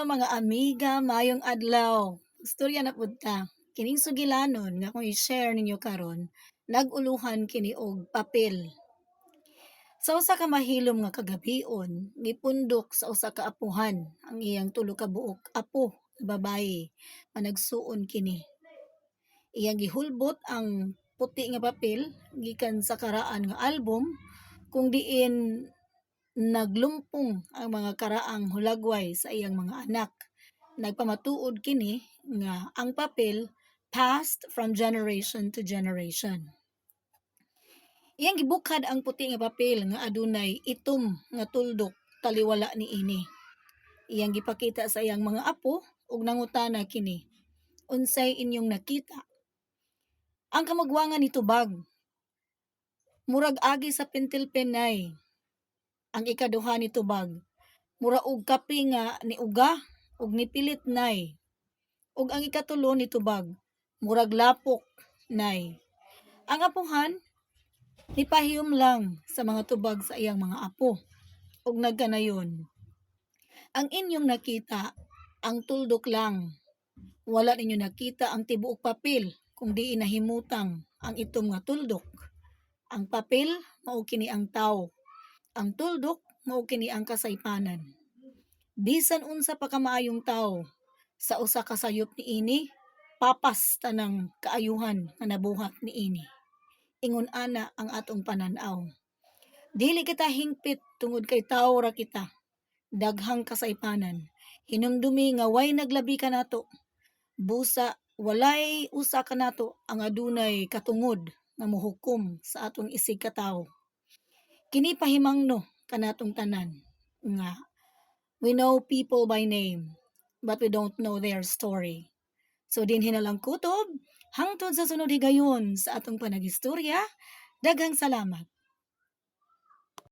mga amiga, mayong adlaw. Istorya na pud ta. Kining sugilanon nga akong i-share ninyo karon, naguluhan kini og papel. Sa usa ka mahilom nga kagabion, gipundok sa usa ka apuhan ang iyang tulo ka buok apo nga babaye nga nagsuon kini. Iyang gihulbot ang puti nga papel gikan sa karaan nga album kung diin naglumpong ang mga karaang hulagway sa iyang mga anak. Nagpamatuod kini nga ang papel passed from generation to generation. Iyang gibukad ang puti nga papel nga adunay itom nga tuldok taliwala niini. Iyang gipakita sa iyang mga apo ug nangutana kini, "Unsay inyong nakita?" Ang kamagwangan nitubag, murag agi sa pentel penay. Ang ikaduha nitubag, mura og kape nga niuga ug nipilit nay. Ug ang ikatulo nitubag, murag lapok nay. Ang apuhan nipahiyom lang sa mga tubag sa iyang mga apo ug nagkanayon. Ang inyong nakita ang tuldok lang. Wala ninyo nakita ang tibuok papel kung di nahimutang ang itom nga tuldok. Ang papel mao kini ang tawo. Ang tuldok mao kini ang kasaypanan. Bisan unsa pa ka maayong tawo sa usa ka sayop niini, papas tanang kaayuhan nga nabuhat niini. Ingon ana ang atong pananaw. Dili kita hingpit tungod kay tawo ra kita. Daghang kasaypanan. Hinumdumi nga way naglabi ka nato. Busa walay usa ka nato ang adunay katungod nga mohukom sa atong isig ka tawo. Kini pahimangno kanatong tanan nga we know people by name but we don't know their story. So dinhi na lang kutob hangtod sa sunod higayon sa atong panagistorya. Daghang salamat.